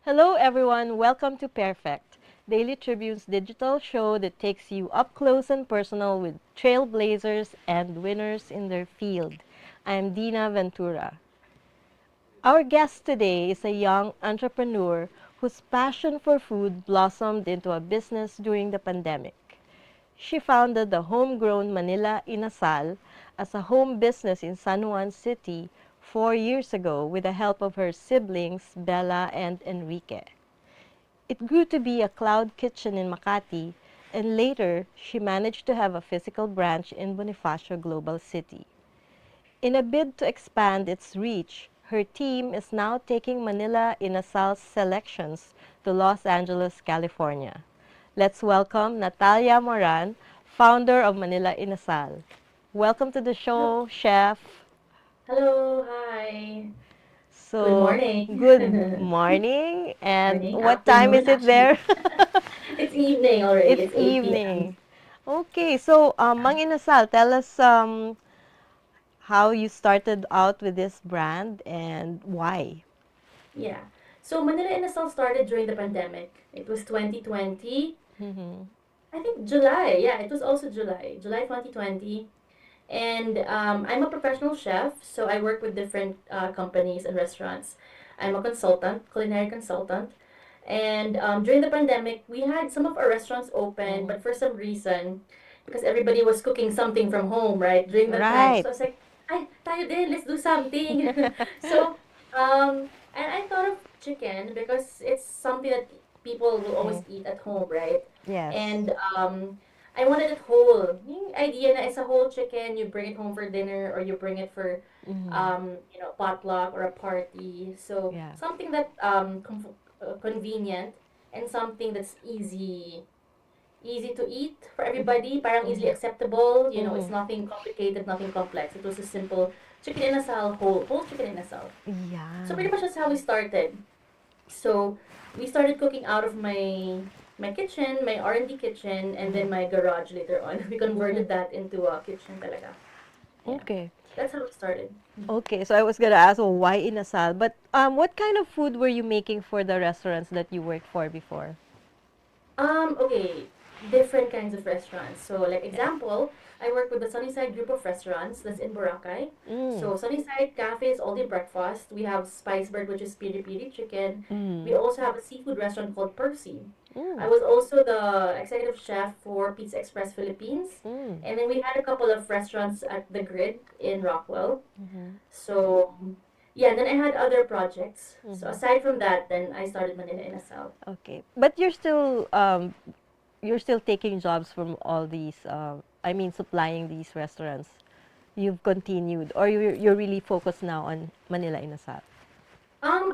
Hello, everyone. Welcome to Pairfect, Daily Tribune's digital show that takes you up close and personal with trailblazers and winners in their field. I'm Dinah Ventura. Our guest today is a young entrepreneur whose passion for food blossomed into a business during the pandemic. She founded the homegrown Manila Inasal as a home business in San Juan City 4 years ago with the help of her siblings Bella and Enrique. It grew to be a cloud kitchen in Makati, and later she managed to have a physical branch in Bonifacio Global City. In a bid to expand its reach, her team is now taking Manila Inasal's selections to Los Angeles, California. Let's welcome Natalia Moran, founder of Manila Inasal. Welcome to the Hel- show, Chef. Hello, hi. Good So, good morning. morning. And Morning, what time is afternoon, it actually. there? It's evening already. It's It's 8 p.m. evening. Okay, so Mang Inasal, tell us how you started out with this brand and why. Yeah. So Manila Inasal started during the pandemic. It was 2020. Mm-hmm. I think July. Yeah, it was also July. July 2020. And I'm a professional chef, so I work with different companies and restaurants. I'm a consultant, culinary consultant. And during the pandemic, we had some of our restaurants open, Mm. but for some reason, because everybody was cooking something from home, right, during that time. Right. So I was like, ay, tayo din, let's do something. So, and I thought of chicken because it's something that people will always Mm. eat at home, right? Yes. And I wanted it whole. Yung idea na it's a whole chicken, you bring it home for dinner or you bring it for, Mm-hmm. potluck or a party. So Yeah. something that convenient and something that's easy to eat for everybody, parang easily Mm-hmm. acceptable. Mm-hmm. It's nothing complicated, nothing complex. It was a simple chicken inasal, whole chicken inasal. So Yeah. pretty much that's how we started. So we started cooking out of my kitchen, my R&D kitchen, and then Mm-hmm. my garage later on. We Mm-hmm. converted that into a kitchen talaga. Yeah. Okay. That's how it started. Okay, so I was gonna ask, well, why inasal? But what kind of food were you making for the restaurants that you worked for before? Okay, different kinds of restaurants. So, like Yeah. example, I work with the Sunnyside group of restaurants that's in Boracay. Mm. So, Sunnyside Cafe is all day breakfast. We have Spicebird, which is piri piri chicken. We Mm. also have a seafood restaurant called Percy. I Mm. was also the executive chef for Pizza Express Philippines. Mm. And then we had a couple of restaurants at the Grid in Rockwell. Mm-hmm. So, yeah, and then I had other projects. So, Mm-hmm. aside from that, then I started Manila Inasal. Okay, but you're still taking jobs from all these. I mean, supplying these restaurants. You've continued, or you're really focused now on Manila Inasal. I'm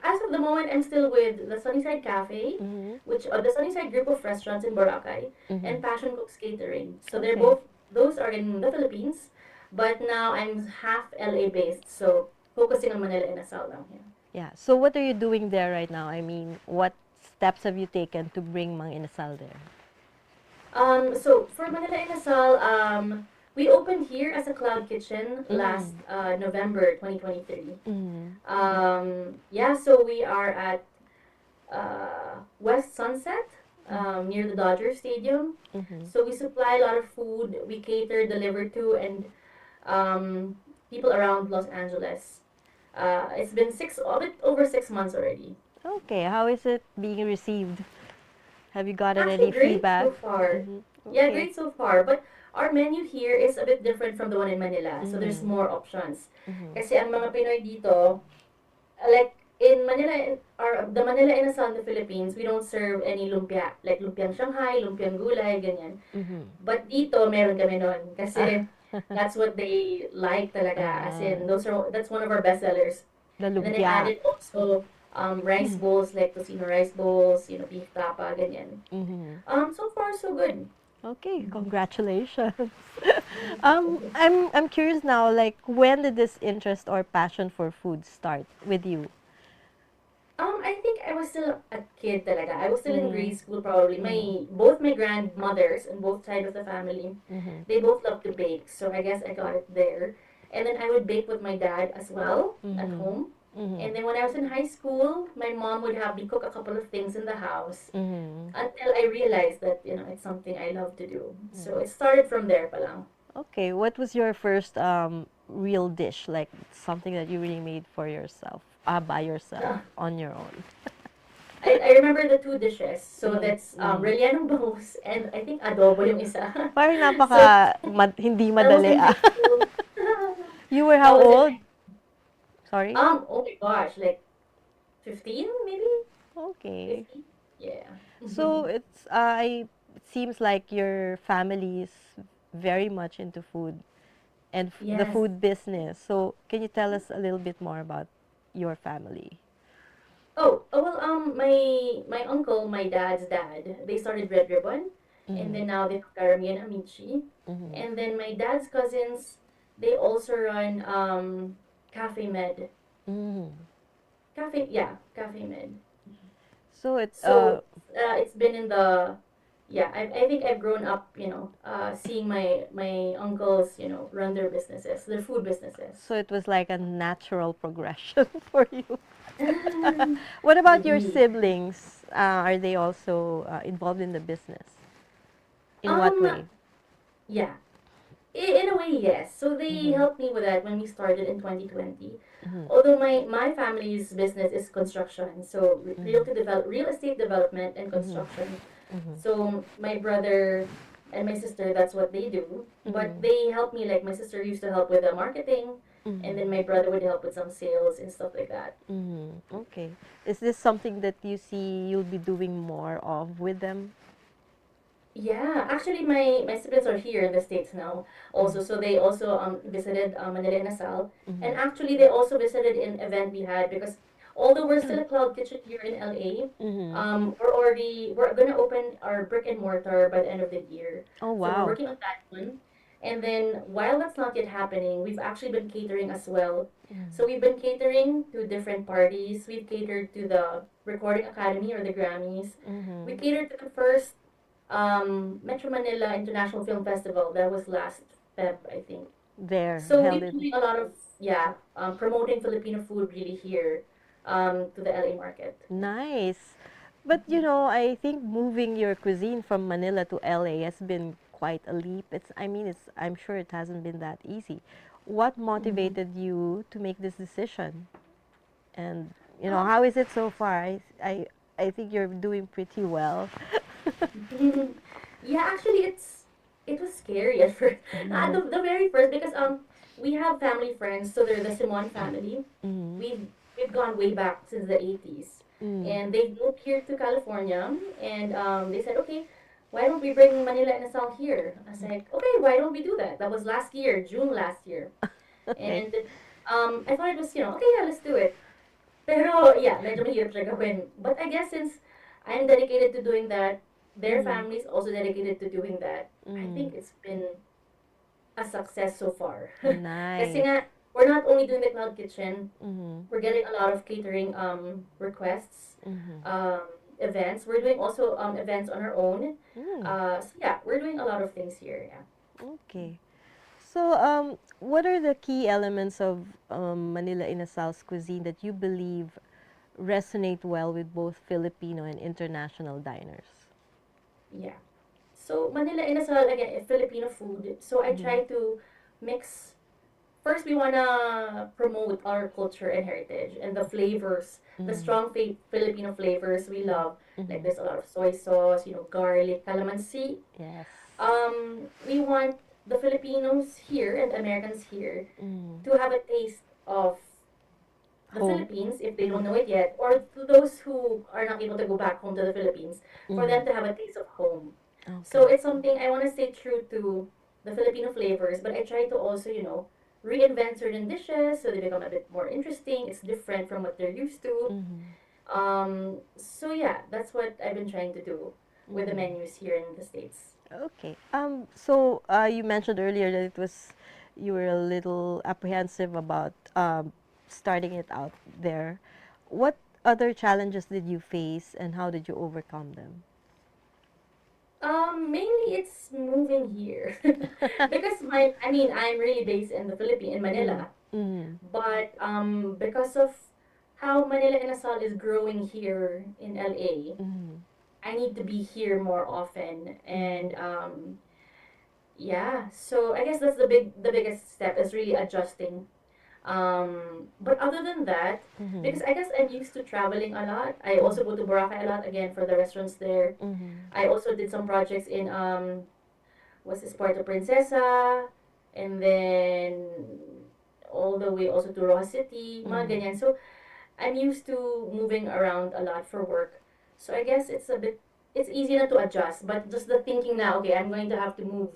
as of the moment I'm still with the Sunnyside Cafe, Mm-hmm. which the Sunnyside group of restaurants in Boracay, Mm-hmm. and Passion Cooks Catering. So they're Okay. both those are in the Philippines, but now I'm half LA based, so focusing on Manila and Asal now here. Yeah. So what are you doing there right now? I mean, what steps have you taken to bring Mang Inasal there? So for Manila and Asal, we opened here as a cloud kitchen last Mm. November 2023. Mm. Yeah, so we are at West Sunset, Mm-hmm. near the Dodger Stadium. Mm-hmm. So we supply a lot of food. We cater, deliver to, and um, people around Los Angeles. It's been a bit over 6 months already. Okay. How is it being received? Have you gotten any Actually, great feedback? so far. Mm-hmm. Yeah, Okay. great so far. But our menu here is a bit different from the one in Manila. So there's Mm-hmm. more options. Mm-hmm. Kasi ang mga Pinoy dito, like in Manila or the Manila Inasal in the Philippines, we don't serve any lumpia. Like lumpiang Shanghai, lumpiang gulay, ganyan. Mm-hmm. But dito, meron kami nun. Ah. Kasi that's what they like talaga. As in, that's one of our best sellers. The And then I lumpia. added also rice bowls, like tocino rice bowls, beef tapa, ganyan. Mm-hmm. So far, so good. Okay, Mhm. congratulations. I'm curious now, like when did this interest or passion for food start with you? I think I was still a kid talaga. I was still in Mm-hmm. grade school probably. Mm-hmm. Both my grandmothers and both sides of the family, Mm-hmm. they both love to bake. So I guess I got it there. And then I would bake with my dad as well at Mm-hmm. home. Mm-hmm. And then when I was in high school, my mom would have me cook a couple of things in the house Mm-hmm. until I realized that, it's something I love to do. So it started from there palang. Okay, what was your first real dish? Like something that you really made for yourself, by yourself, on your own. I remember the two dishes. So Mm, that's mm. rellenong bangus and I think adobo yung isa. Parang So hindi that was madali in ah. high school. You were That how was in old? Sorry? oh my gosh, like 15 maybe? Okay. 15? Yeah. So it seems like your family is very much into food and the Yes. food business. So can you tell us a little bit more about your family? Oh well, my uncle, my dad's dad, they started Red Ribbon, and Mm-hmm. then now they have Karami and Amici, Mm-hmm. and then my dad's cousins, they also run Cafe Med, Mm-hmm. Cafe Med. So So it's been in the yeah. I think I've grown up, seeing my uncles, run their businesses, their food businesses. so it was like a natural progression for you. What about your Indeed. siblings? Are they also involved in the business? In what Um, way? yeah. In a way, yes. So they Mm-hmm. helped me with that when we started in 2020. Mm-hmm. Although my family's business is construction, so Mm-hmm. real estate development and construction. Mm-hmm. So my brother and my sister, that's what they do. But Mm-hmm. they help me. Like my sister used to help with the marketing, and then my Mm-hmm. brother would help with some sales and stuff like that. Mm-hmm. Okay. Is this something that you see you'll be doing more of with them? Yeah, actually, my siblings are here in the States now also. So they also visited Manila Inasal. And Mm-hmm. actually, they also visited an event we had because although we're still a cloud kitchen here in LA, Mm-hmm. we're gonna open our brick and mortar by the end of the year. Oh So we're wow. working on that one. And then while that's not yet happening, we've actually been catering as well. So we've been catering to different parties. We've catered to the Recording Academy or the Grammys. We Mm-hmm. catered to the first Metro Manila International Film Festival. That was last Feb, I think. There, So held we've it. been doing a lot of promoting Filipino food really here to the LA market. Nice. But you know, I think moving your cuisine from Manila to LA has been quite a leap. I'm sure it hasn't been that easy. What Mhm. motivated you to make this decision? And you know, Um, how is it so far? I think you're doing pretty well. yeah, actually, it was scary at first. At Mm-hmm. the very first because we have family friends, so they're the Simon family. Mm-hmm. We've gone way back since the 80s, and they moved here to California, and they said, okay, why don't we bring Manila and Asal here? I was like, okay, why don't we do that? That was last year, June last year, Okay. and I thought it was, okay, yeah, let's do it. Pero yeah, medyo mahirap siya gawin. But I guess since I'm dedicated to doing that, their Mm-hmm. family's also dedicated to doing that. I Mm. think it's been a success so far. Kasi Nice. nga, we're not only doing the cloud kitchen, Mm-hmm. we're getting a lot of catering requests, Mm-hmm. um, events. We're doing also events on our own. Mm. So yeah, we're doing a lot of things here. Yeah. Okay. So, what are the key elements of Manila Inasal's cuisine that you believe resonate well with both Filipino and international diners? Yeah. So Manila Inasal again, Filipino food. So I Mm-hmm. try to mix. First, we wanna promote our culture and heritage and the flavors, the Mm-hmm. strong Filipino flavors we love. Like Mm-hmm. there's a lot of soy sauce, garlic, calamansi. Yes. We want the Filipinos here and Americans here Mm. to have a taste of the Home. Philippines if they don't Mm. know it yet, or to those who are not able to go back home to the Philippines, for Mm. them to have a taste of home. So Okay. it's something I want to stay true to the Filipino flavors, but I try to also, reinvent certain dishes so they become a bit more interesting. It's different from what they're used to. Mm-hmm. So yeah, that's what I've been trying to do with the Mm-hmm. menus here in the States. Okay. So you mentioned earlier that you were a little apprehensive about starting it out there. What other challenges did you face and how did you overcome them? Mainly it's moving here because I mean, I'm really based in the Philippines, in Mm. Manila, Mm. but because of how Manila Inasal is growing here in LA. Mm-hmm. I need to be here more often, and Mm-hmm. yeah. So I guess that's the biggest step is really adjusting. But other than that, Mm-hmm. because I guess I'm used to traveling a lot. I also go to Boracay a lot again for the restaurants there. Mm-hmm. I also did some projects in what's this, Puerto Princesa, and then all the way also to Rojas City, mga Mm-hmm. ganyan. So I'm used to moving around a lot for work. So I guess it's easy not to adjust, but just the thinking now, okay, I'm going to have to move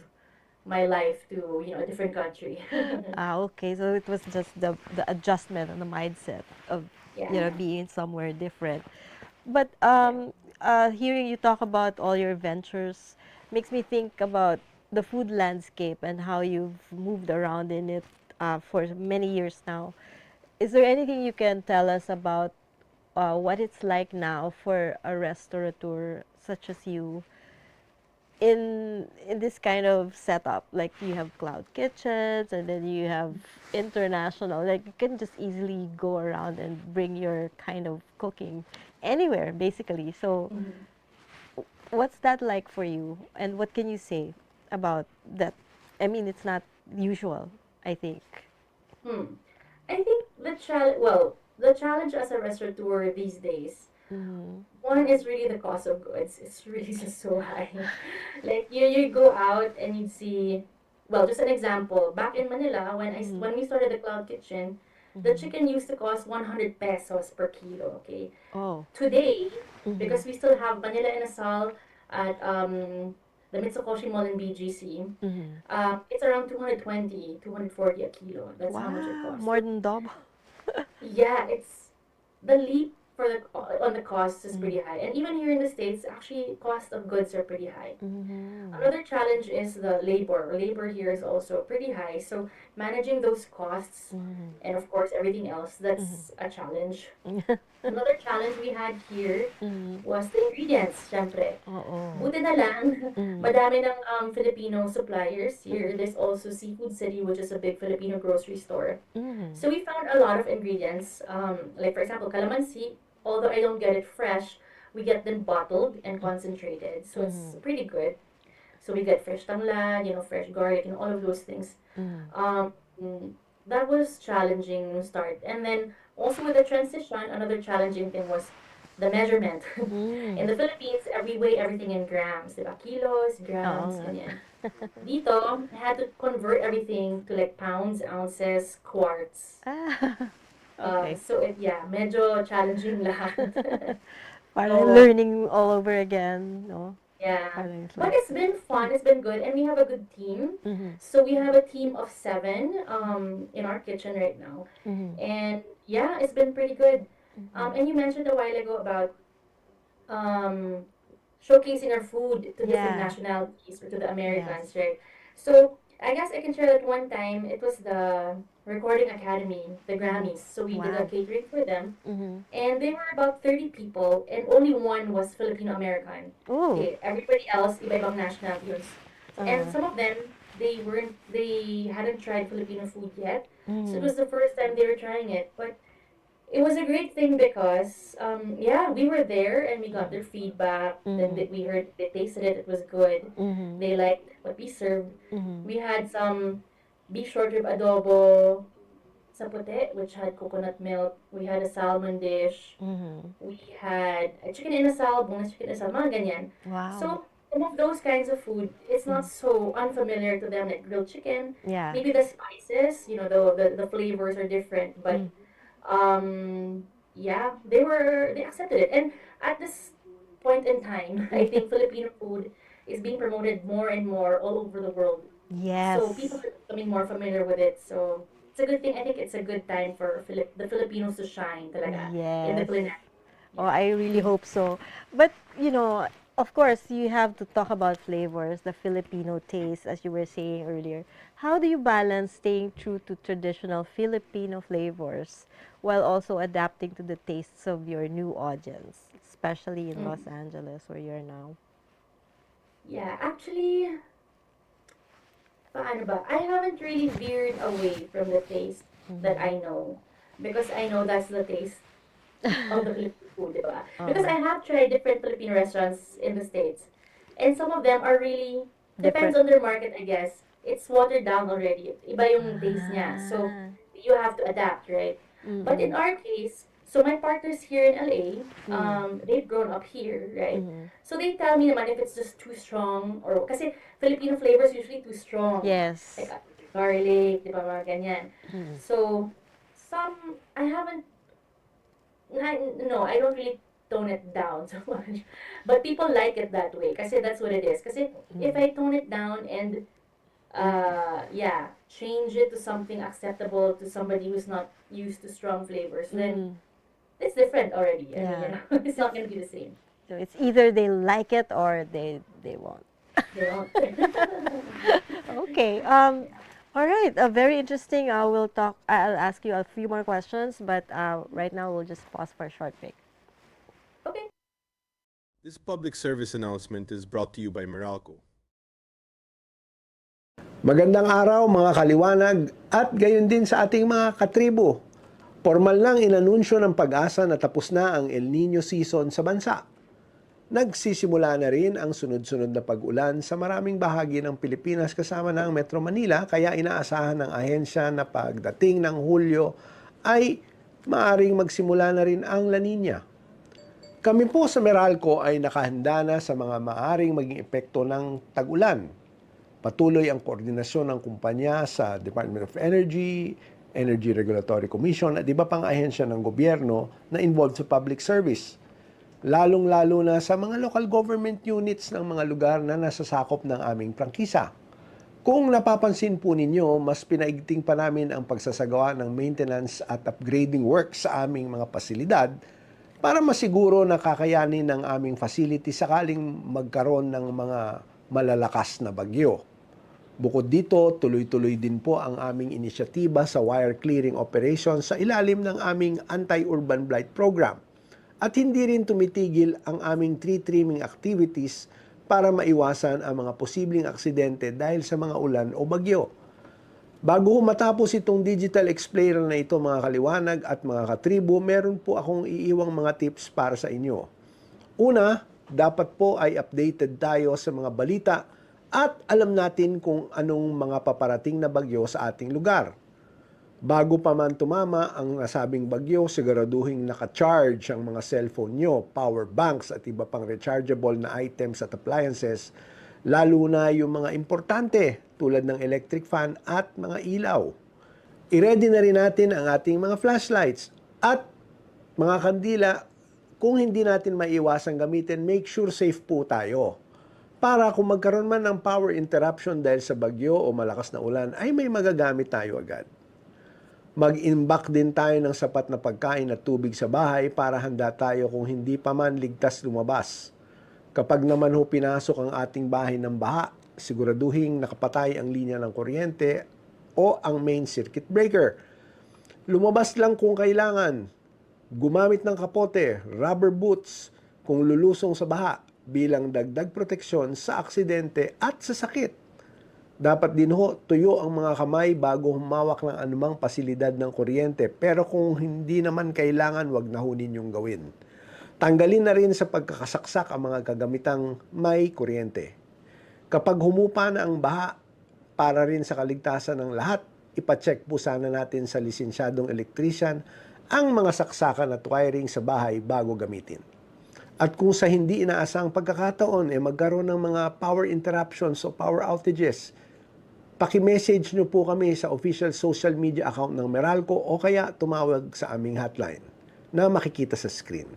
my life to, a different country. Ah, okay. So it was just the adjustment and the mindset of Yeah, being somewhere different. But yeah. hearing you talk about all your ventures makes me think about the food landscape and how you've moved around in it for many years now. Is there anything you can tell us about what it's like now for a restaurateur such as you in this kind of setup? Like you have cloud kitchens and then you have international. Like you can just easily go around and bring your kind of cooking anywhere, basically. So Mhm. what's that like for you? And what can you say about that? I mean, it's not usual, I think. Hmm. I think the challenge as a restaurateur these days, Mm-hmm. one is really the cost of goods. It's really just so high. Like you go out and you see, well, just an example. Back in Manila, Mm-hmm. when we started the cloud kitchen, the Mm-hmm. chicken used to cost 100 pesos per kilo. Okay, Oh. today, Mm-hmm. because we still have Manila Inasal at the Mitsukoshi Mall in BGC, Mm-hmm. it's around 220, 240 a kilo. That's how much it Wow, costs. more So than double. yeah, it's the leap for the on the costs is Mm-hmm. pretty high, and even here in the States, actually, cost of goods are pretty high. Mm-hmm. Another challenge is the labor. Labor here is also pretty high, so managing those costs and of course everything else, that's a challenge. Mm-hmm. Another challenge we had here Mm-hmm. was the ingredients, syempre. Oo. Buti na lang, Mm. madami ng Filipino suppliers here. Mm. There's also Seafood City, which is a big Filipino grocery store. Mm. So we found a lot of ingredients. Like for example, calamansi, although I don't get it fresh, we get them bottled and concentrated. So it's Mm. pretty good. So we get fresh tanglad, fresh garlic, all of those things. Mm. Um, that was challenging to start. And then also with the transition, another challenging thing was the measurement. In Mm. the Philippines, we weigh everything in grams, diba? Kilos, Oo grams, nga. ganyan. Dito, I had to convert everything to like pounds, ounces, quarts. Ah, okay. So yeah, medyo challenging lahat. Parang So learning all over again, no? yeah, Parang it's but like, it's been fun. It's been good, and we have a good team. mm-hmm. So we have a team of seven in our kitchen right now, Mm-hmm. and yeah, it's been pretty good. Mm-hmm. And you mentioned a while ago about um, showcasing our food to different Yeah. nationalities or to the Yes. Americans, right? So I guess I can share that one time it was the Recording Academy, the Mm-hmm. Grammys. So we did a Wow. catering for them, Mm-hmm. and they were about 30 people, and only one was Filipino American. Oh. Okay, everybody else, iba-ibang nationalities. And Uh. some of them, they hadn't tried Filipino food yet. So it Mm-hmm. was the first time they were trying it. But it was a great thing because yeah, we were there and we got their feedback, then Mm-hmm. we heard they tasted it, it was good, Mm-hmm. they liked what we served. Mm-hmm. We had some beef short rib adobo sa puti, which had coconut milk. We had a salmon dish. Mm-hmm. We had a chicken inasal, boneless chicken inasal, mga ganyan. Wow. So some of those kinds of food, it's not Mm. so unfamiliar to them, like grilled chicken. Yeah. Maybe the spices, the flavors are different, but Mm. yeah, they accepted it. And at this point in time, I think Filipino food is being promoted more and more all over the world. So people Yes. are becoming more familiar with it. So it's a good thing. I think it's a good time for the Filipinos to shine talaga in the Yes. culinary. Oh, Yeah. I really hope so. But, of course, you have to talk about flavors, the Filipino taste, as you were saying earlier. How do you balance staying true to traditional Filipino flavors while also adapting to the tastes of your new audience, especially in Los Mm. Angeles, where you're now? Yeah, actually, paano ba? I haven't really veered away from the taste that Mm-hmm. I know because I know that's the taste of the Filipino food, di ba? Because Oh, I have tried different Filipino restaurants in the States. And some of them are really, depends different. on their market, I guess. It's watered down already. Iba yung taste niya. So, Ah. you have to adapt, right? But in Mm-mm. our case, so my partners here in LA, Mm. they've grown up here, right? Mm. So they tell me naman if it's just too strong or kasi Filipino flavors usually too strong. Like Yes. garlic, di ba, mga ganyan. Mm. So I haven't, no, I don't really tone it down so much. But people like it that way kasi that's what it is. Kasi if Mm. I tone it down and yeah, change it to something acceptable to somebody who's not used to strong flavors, then Mm. it's different already. I mean, Yeah. it's not gonna be the same. So it's either they like it or they won't. They won't. Okay. All right. Very interesting. We'll talk. I'll ask you a few more questions, but right now we'll just pause for a short break. Okay. This public service announcement is brought to you by Meralco. Magandang araw mga kaliwanag at gayon din sa ating mga katribo. Formal nang inanunsyo ng pag-asa na tapos na ang El Nino season sa bansa. Nagsisimula na rin ang sunod-sunod na pag-ulan sa maraming bahagi ng Pilipinas kasama ng Metro Manila kaya inaasahan ng ahensya na pagdating ng Hulyo ay maaring magsimula na rin ang La Nina. Kami po sa Meralco ay nakahanda na sa mga maaring maging epekto ng tag-ulan. Patuloy ang koordinasyon ng kumpanya sa Department of Energy, Energy Regulatory Commission at iba pang ahensya ng gobyerno na involved sa public service. Lalong-lalo na sa mga local government units ng mga lugar na nasasakop ng aming prangkisa. Kung napapansin po ninyo, mas pinaigting pa namin ang pagsasagawa ng maintenance at upgrading work sa aming mga pasilidad para masiguro na kakayanin ng aming facility sakaling magkaroon ng mga malalakas na bagyo. Bukod dito, tuloy-tuloy din po ang aming inisyatiba sa wire clearing operations sa ilalim ng aming anti-urban blight program. At hindi rin tumitigil ang aming tree trimming activities para maiwasan ang mga posibleng aksidente dahil sa mga ulan o bagyo. Bago matapos itong digital explainer na ito mga kaliwanag at mga katribo, meron po akong iiwang mga tips para sa inyo. Una, dapat po ay updated tayo sa mga balita at alam natin kung anong mga paparating na bagyo sa ating lugar. Bago pa man tumama ang nasabing bagyo, siguraduhin naka-charge ang mga cellphone nyo, power banks at iba pang rechargeable na items at appliances, lalo na yung mga importante tulad ng electric fan at mga ilaw. I-ready na rin natin ang ating mga flashlights at mga kandila. Kung hindi natin maiiwasang gamitin, make sure safe po tayo. Para kung magkaroon man ng power interruption dahil sa bagyo o malakas na ulan, ay may magagamit tayo agad. Mag-imbak din tayo ng sapat na pagkain at tubig sa bahay para handa tayo kung hindi pa man ligtas lumabas. Kapag naman ho pinasok ang ating bahay ng baha, siguraduhin nakapatay ang linya ng kuryente o ang main circuit breaker. Lumabas lang kung kailangan. Gumamit ng kapote, rubber boots kung lulusong sa baha bilang dagdag proteksyon sa aksidente at sa sakit. Dapat din ho tuyo ang mga kamay bago humawak ng anumang pasilidad ng kuryente, pero kung hindi naman kailangan, wag na ho ninyong gawin. Tanggalin na rin sa pagkakasaksak ang mga kagamitang may kuryente. Kapag humupa na ang baha, para rin sa kaligtasan ng lahat, ipacheck po sana natin sa lisensyadong electrician ang mga saksakan at wiring sa bahay bago gamitin. At kung sa hindi inaasang pagkakataon, magkaroon ng mga power interruptions o power outages, paki-message nyo po kami sa official social media account ng Meralco o kaya tumawag sa aming hotline na makikita sa screen.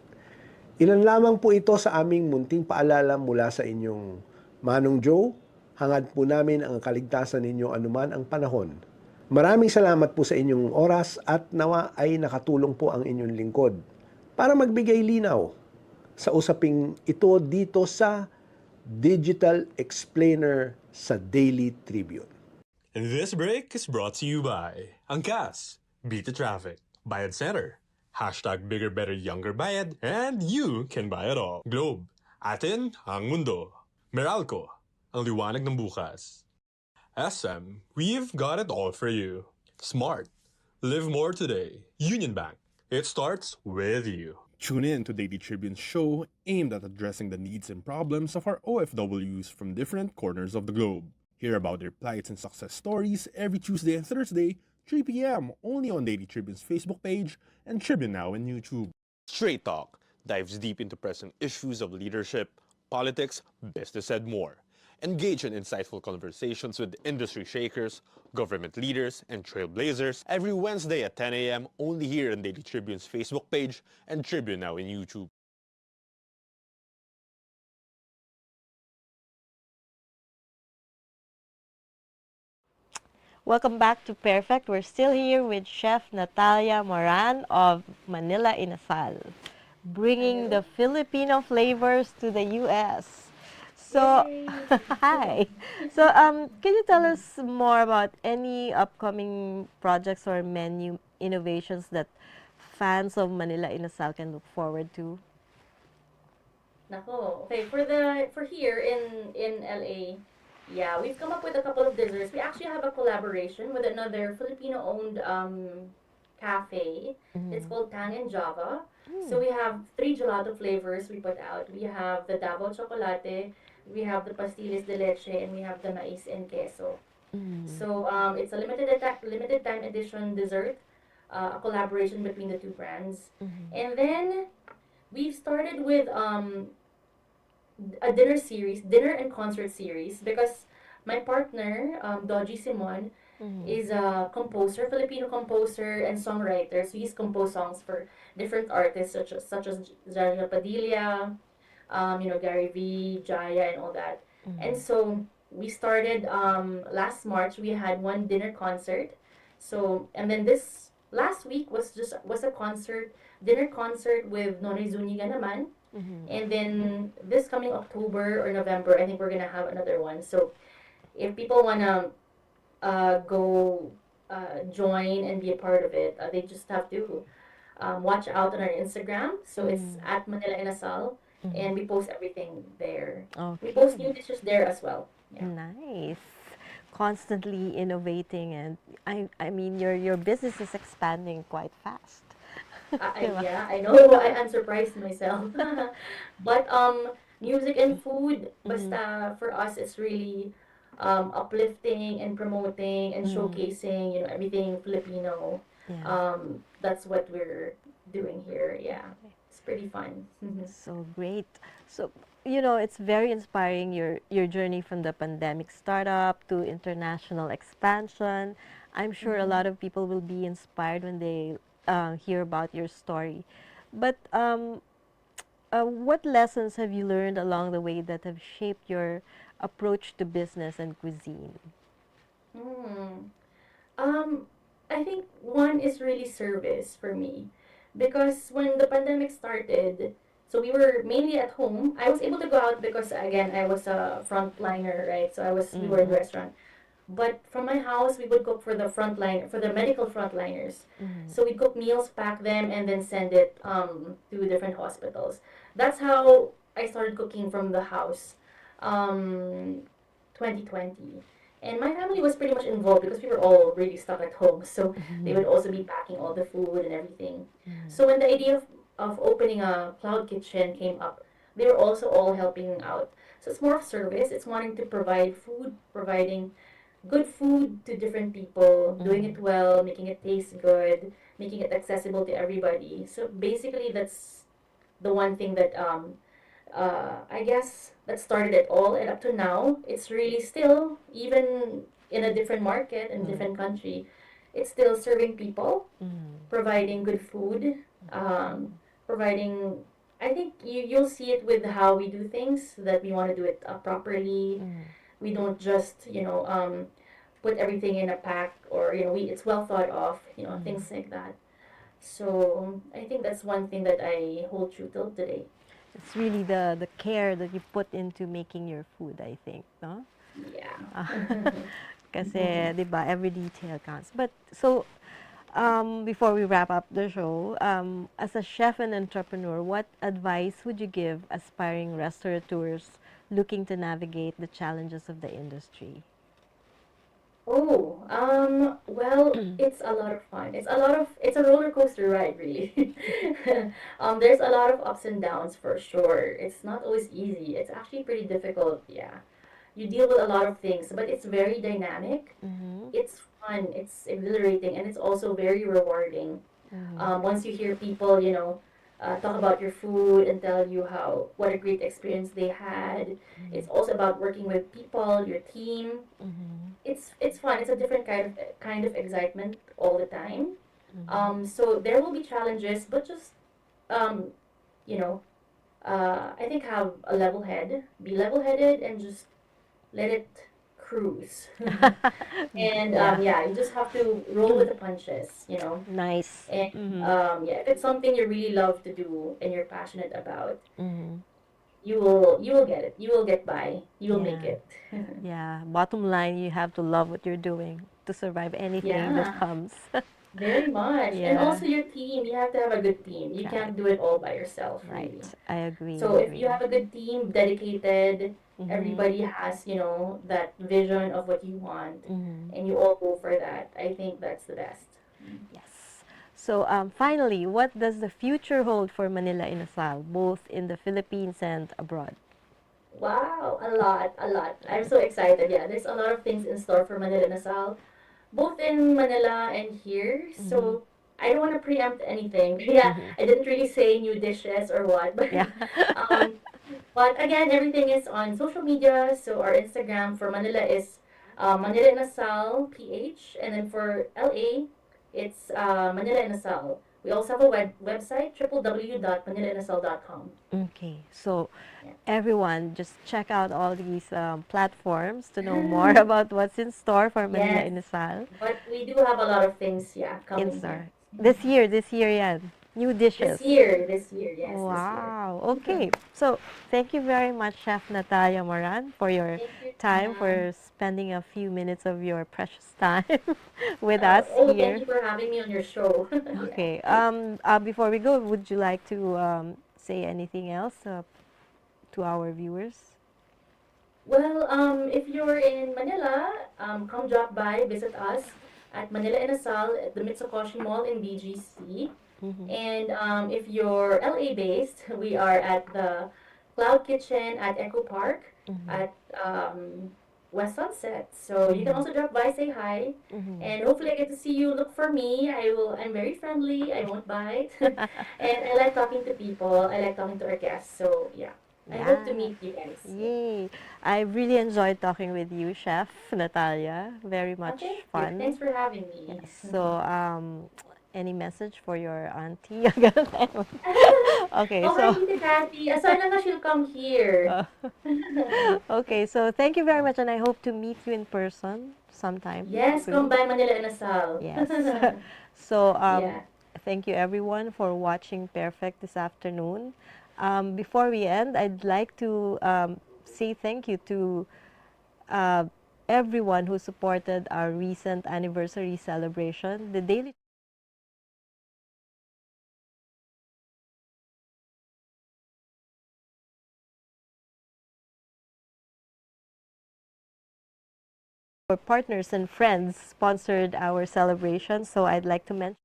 Ilan lamang po ito sa aming munting paalala mula sa inyong Manong Joe. Hangad po namin ang kaligtasan ninyo anuman ang panahon. Maraming salamat po sa inyong oras at nawa ay nakatulong po ang inyong lingkod para magbigay linaw sa usaping ito dito sa Digital Explainer sa Daily Tribune. And this break is brought to you by Angkas, Beat the Traffic, Bayad Center, hashtag Bigger Better Younger Bayad, and you can buy it all. Globe, atin ang mundo. Meralco, ang liwanag ng bukas. SM, we've got it all for you. Smart, live more today. Union Bank, it starts with you. Tune in to Daily Tribune's show aimed at addressing the needs and problems of our OFWs from different corners of the globe. Hear about their plights and success stories every Tuesday and Thursday, 3 p.m. only on Daily Tribune's Facebook page and Tribune Now on YouTube. Straight Talk dives deep into present issues of leadership, politics, business, and more. Engage in insightful conversations with industry shakers, government leaders, and trailblazers every Wednesday at 10 a.m. only here on Daily Tribune's Facebook page and Tribune Now in YouTube. Welcome back to Pairfect. We're still here with Chef Natalia Moran of Manila Inasal, bringing the Filipino flavors to the U.S. So, Yay! hi. So, can you tell us more about any upcoming projects or menu innovations that fans of Manila Inasal can look forward to? Nako. Okay, for here in LA, yeah, we've come up with a couple of desserts. We actually have a collaboration with another Filipino-owned cafe. It's Mm. called Tang and Java. So Mm. we have three gelato flavors we put out. We have the Davao Chocolate, we have the Pastilles de Leche, and we have the Mais and Queso. Mm. So it's a limited time edition dessert, a collaboration between the two brands. Mhm. And then we've started with a dinner and concert series because my partner, Dodgy Simon, Mhm. is a composer, Filipino composer and songwriter. So he's composed songs for different artists such as Jaja Padilla, Gary V, Jaya, and all that. And Mhm. so we started last March. We had one dinner concert. So and then this last week was a dinner concert with Nonoy Zuniga naman. Mhm. And then this coming October or November, I think we're gonna have another one. So if people wanna go join and be a part of it, they just have to watch out on our Instagram. So it's Mhm. at Manila Inasal, Mhm. and we post everything there. We post Okay. new dishes there as well. Yeah. Nice. Constantly innovating, and I mean your business is expanding quite fast. Diba? Yeah, I know. I'm surprised myself. But music and food, Mhm. basta for us, it's really uplifting and promoting and Mhm. showcasing, everything Filipino. Yeah. That's what we're doing here. Yeah, it's pretty fun. So great. So, it's very inspiring your journey from the pandemic startup to international expansion. I'm sure a Mhm. lot of people will be inspired when they hear about your story. But what lessons have you learned along the way that have shaped your approach to business and cuisine? Mm. Um, I think one is really service for me because when the pandemic started, so we were mainly at home. I was able to go out because again I was a frontliner, right? So we were in the Mm-hmm. restaurant. But from my house, we would cook for the medical frontliners. Mm-hmm. So we'd cook meals, pack them, and then send it to different hospitals. That's how I started cooking from the house, um, 2020. And my family was pretty much involved because we were all really stuck at home. So they would also be packing all the food and everything. Mm-hmm. So when the idea of opening a cloud kitchen came up, they were also all helping out. So it's more of service. It's wanting to provide food, providing good food to different people, doing Mm-hmm. it well, making it taste good, making it accessible to everybody. So basically, that's the one thing that I guess that started it all, and up to now, it's really still even in a different market and Mm-hmm. different country, it's still serving people, Mm-hmm. providing good food, um, providing. I think you'll see it with how we do things that we want to do it properly. Mm-hmm. We don't just put everything in a pack, or we it's well thought of, Mm-hmm. things like that. So I think that's one thing that I hold true till today. It's really the care that you put into making your food, I think, no? Yeah. Ah, kasi, di ba, every detail counts. But, so, before we wrap up the show, as a chef and entrepreneur, what advice would you give aspiring restaurateurs looking to navigate the challenges of the industry? Oh, well, it's a lot of fun. It's a roller coaster ride, really. There's a lot of ups and downs for sure. It's not always easy. It's actually pretty difficult, yeah. You deal with a lot of things, but it's very dynamic. Mm-hmm. It's fun, it's exhilarating, and it's also very rewarding. Mm-hmm. Once you hear people, talk about your food and tell you how what a great experience they had. It's also about working with people, your team. Mm-hmm. It's fun. It's a different kind of excitement all the time. Mm-hmm. So there will be challenges, but just um, you know, I think have a level head, be level headed, and just let it cruise. And Yeah. yeah, you just have to roll with the punches. Nice. And Mm-hmm. yeah, if it's something you really love to do and you're passionate about, Mm-hmm. you will get it. You will get by. You will make Yeah. it. Yeah. Bottom line, you have to love what you're doing to survive anything that Yeah, comes. very much. And Yeah. also your team. You have to have a good team. You Right. can't do it all by yourself, Right. really. I agree. I So if you agree. have a good team, dedicated, Mm-hmm. everybody has, that vision of what you want, Mm-hmm. and you all go for that, I think that's the best. Yes. So, finally, what does the future hold for Manila Inasal, both in the Philippines and abroad? Wow, a lot, a lot. I'm so excited. Yeah, there's a lot of things in store for Manila Nasal, both in Manila and here. Mm-hmm. So I don't want to preempt anything. Yeah, Mm-hmm. I didn't really say new dishes or what, but Yeah. um, but again, everything is on social media. So our Instagram for Manila is Manila Nasal PH, and then for LA, it's Manila Nasal. We also have a website www.manilainasal.com. Okay. So, Yeah. everyone, just check out all these platforms to know more about what's in store for Manila Yes. Inasal. But we do have a lot of things, yeah, In coming here. store. This year, yeah. New dishes. This year, yes, this year. Wow. Okay. So, thank you very much, Chef Natalia Moran, for your Thank you, time, Tina. for spending a few minutes of your precious time with us Thank here. you for having me on your show. Yeah. Okay. Before we go, would you like to say anything else to our viewers? Well, if you're in Manila, come drop by, visit us at Manila Inasal at the Mitsukoshi Mall in BGC. Mm-hmm. And if you're LA based, we are at the Cloud Kitchen at Echo Park Mm-hmm. at West Sunset. So you can Mm-hmm. also drop by, say hi, Mm-hmm. and hopefully I get to see you. Look for me. I'm very friendly. I won't bite, and I like talking to people. I like talking to our guests. So yeah, I hope to Yeah. meet you guys. Yeah. Yay. I really enjoyed talking with you, Chef Natalia. Very much Thank you. Thanks fun. for having me. Yes. So, any message for your auntie? Okay, Oh, hi, so Tita Kathy. Sana nga she'll come here. uh, okay, so thank you very much, and I hope to meet you in person sometime Yes, come soon. by Manila Inasal. Yes. So, Yeah. thank you everyone for watching Perfect this afternoon. Before we end, I'd like to say thank you to uh, everyone who supported our recent anniversary celebration. The Daily our partners and friends sponsored our celebration, so I'd like to mention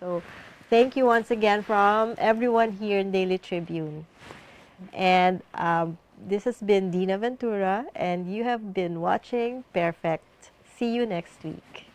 so thank you once again from everyone here in Daily Tribune. And this has been Dinah Ventura, and you have been watching Perfect. See you next week.